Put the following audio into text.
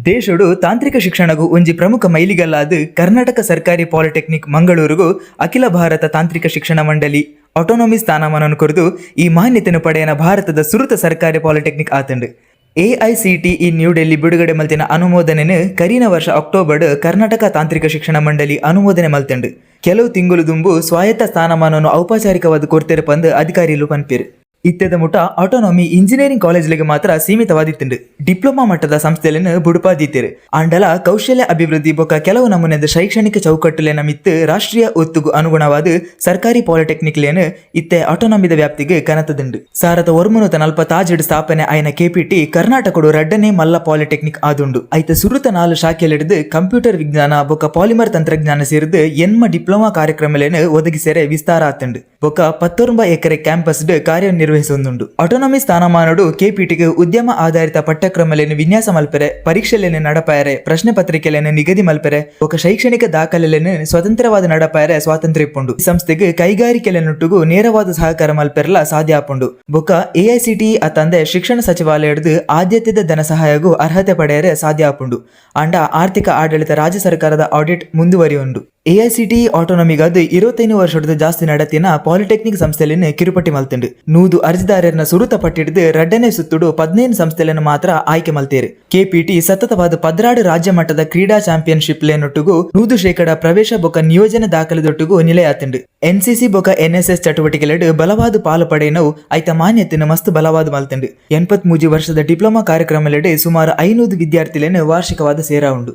ದೇಶಡು ತಾಂತ್ರಿಕ ಶಿಕ್ಷಣಗೂ ಒಂಜಿ ಪ್ರಮುಖ ಮೈಲಿಗಲ್ಲಾದ ಕರ್ನಾಟಕ ಸರ್ಕಾರಿ ಪಾಲಿಟೆಕ್ನಿಕ್ ಮಂಗಳೂರುಗೂ ಅಖಿಲ ಭಾರತ ತಾಂತ್ರಿಕ ಶಿಕ್ಷಣ ಮಂಡಳಿ ಆಟೋನಮಿ ಸ್ಥಾನಮಾನವನ್ನು ಕೊರೆದು ಈ ಮಾನ್ಯತೆಯನ್ನು ಪಡೆಯನ ಭಾರತದ ಸುರುತ ಸರ್ಕಾರಿ ಪಾಲಿಟೆಕ್ನಿಕ್ ಆತಂಡು. AICTE ನ್ಯೂ ಡೆಲ್ಲಿ ಬಿಡುಗಡೆ ಮಲ್ತಿನ ಅನುಮೋದನೆಯನ್ನು ಕರಿನ ವರ್ಷ ಅಕ್ಟೋಬರ್ ಕರ್ನಾಟಕ ತಾಂತ್ರಿಕ ಶಿಕ್ಷಣ ಮಂಡಳಿ ಅನುಮೋದನೆ ಮಲ್ತಂಡು. ಕೆಲವು ತಿಂಗಳು ದುಂಬು ಸ್ವಾಯತ್ತ ಸ್ಥಾನಮಾನವನ್ನು ಔಪಚಾರಿಕವಾದ ಕೊಡ್ತೇರು ಪಂದು ಅಧಿಕಾರಿಗಳು ಪನ್ಪೇರು. ಇತ್ತೆದ ಮುಟ ಆಟೋನಮಿ ಇಂಜಿನಿಯರಿಂಗ್ ಕಾಲೇಜ್ಗಳಿಗೆ ಮಾತ್ರ ಸೀಮಿತವಾದಿತ್ತುಂಡು. ಡಿಪ್ಲೊಮಾ ಮಟ್ಟದ ಸಂಸ್ಥೆಯನ್ನು ಬುಡುಪಾದಿತ್ತೇರು. ಆಂಡಲ ಕೌಶಲ್ಯ ಅಭಿವೃದ್ಧಿ ಬೊಕ್ಕ ಕೆಲವು ನಮೂನೆದ ಶೈಕ್ಷಣಿಕ ಚೌಕಟ್ಟುಲೇನ ಮಿತ್ತು ರಾಷ್ಟ್ರೀಯ ಒತ್ತುಗೂ ಅನುಗುಣವಾದ ಸರ್ಕಾರಿ ಪಾಲಿಟೆಕ್ನಿಕ್ಲೇನು ಇತ್ತೆ ಆಟೋನಮಿದ ವ್ಯಾಪ್ತಿಗೆ ಕನತದುಂಡು. 1947 ಸ್ಥಾಪನೆ ಆಯ್ನ KPT ಕರ್ನಾಟಕಡು ರಡ್ಡನೇ ಮಲ್ಲ ಪಾಲಿಟೆಕ್ನಿಕ್ ಆದುಂಡು. ಐತ ಸುರುತ 4 ಶಾಖೆಲಿಡಿದು ಕಂಪ್ಯೂಟರ್ ವಿಜ್ಞಾನ ಬೊಕ್ಕ ಪಾಲಿಮರ್ ತಂತ್ರಜ್ಞಾನ ಸೇರಿದು ಎನ್ಮ ಡಿಪ್ಲೊಮಾ ಕಾರ್ಯಕ್ರಮಲೇನು ಒದಗಿಸೇರೆ ವಿಸ್ತಾರ ಆತುಂಡು. ಬೊಕ್ಕ 19 ಎಕರೆ ಕ್ಯಾಂಪಸ್ ಕಾರ್ಯನಿರ್ವಹಿಸುಂದುಂಡು. ಆಟೋನಮಿ ಸ್ಥಾನಮಾನಡು KPTಗೆ ಉದ್ಯಮ ಆಧಾರಿತ ಪಠ್ಯಕ್ರಮಲೇನು ವಿನ್ಯಾಸ ಮಲ್ಪೆರೆ, ಪರೀಕ್ಷೆಲೇನು ನಡಪಾಯರೆ, ಪ್ರಶ್ನೆ ಪತ್ರಿಕೆಲೇನು ನಿಗದಿ ಮಲ್ಪೆರೆ, ಬೊಕ್ಕ ಶೈಕ್ಷಣಿಕ ದಾಖಲೆಲೇನು ಸ್ವತಂತ್ರವಾದ ನಡಪಾಯರೆ ಸ್ವಾತಂತ್ರ್ಯ ಇಪ್ಪುಂಡು. ಈ ಸಂಸ್ಥೆಗೆ ಕೈಗಾರಿಕೆಲೆನುಟ್ಟುಗೂ ನೇರವಾದ ಸಹಕಾರ ಮಲ್ಪೆರಲ ಸಾಧ್ಯ ಆಪುಂಡು. ಬೊಕ್ಕ AICTE ಅತಂದೆ ಶಿಕ್ಷಣ ಸಚಿವಾಲಯದ ಆದ್ಯತೆದ ಧನ ಸಹಾಯಗೂ ಅರ್ಹತೆ ಪಡೆಯರೆ ಸಾಧ್ಯ ಆಪುಂಡು. ಅಂಡ ಆರ್ಥಿಕ ಆಡಳಿತ ರಾಜ್ಯ ಸರ್ಕಾರದ ಆಡಿಟ್ ಮುಂದುವರಿಯುಂಡು. AICTE ಆಟೋನಮಿಗಾದ 25 ವರ್ಷದ ಜಾಸ್ತಿ ನಡತಿನ ಪಾಲಿಟೆಕ್ನಿಕ್ ಸಂಸ್ಥೆಲೇನು ಕಿರುಪಟ್ಟಿ ಮಲ್ತುಂಡು. 100 ಅರ್ಜಿದಾರರನ್ನ ಸುರುತ ಪಟ್ಟಿಡಿದು ರಡ್ಡನೇ ಸುತ್ತುಡು 15 ಸಂಸ್ಥೆಲೇನು ಮಾತ್ರ ಆಯ್ಕೆ ಮಲ್ತೇರು. KPT ಸತತವಾದ 16 ರಾಜ್ಯ ಮಟ್ಟದ ಕ್ರೀಡಾ ಚಾಂಪಿಯನ್ಶಿಪ್ ಲೇನೊಟ್ಟುಗೂ 100% ಪ್ರವೇಶ ಬೊಕ್ಕ ನಿಯೋಜನೆ ದಾಖಲೆದೊಟ್ಟುಗೂ ನಿಲೆಯಾತುಂಡು. NCC ಬೊಕ್ಕ NSS ಚಟುವಟಿಕೆಲೆಡ್ ಬಲವಾದ ಪಾಲು ಪಡೆಯನವು ಐತ ಮಾನ್ಯತೆಯನ್ನು ಮಸ್ತ್ ಬಲವಾದ ಮಲ್ತುಂಡು. 83 ವರ್ಷದ ಡಿಪ್ಲೊಮಾ ಕಾರ್ಯಕ್ರಮಲೆಡೆ ಸುಮಾರು 500 ವಿದ್ಯಾರ್ಥಿಲೇನು ವಾರ್ಷಿಕವಾದ ಸೇರಾ ಉಂಡು.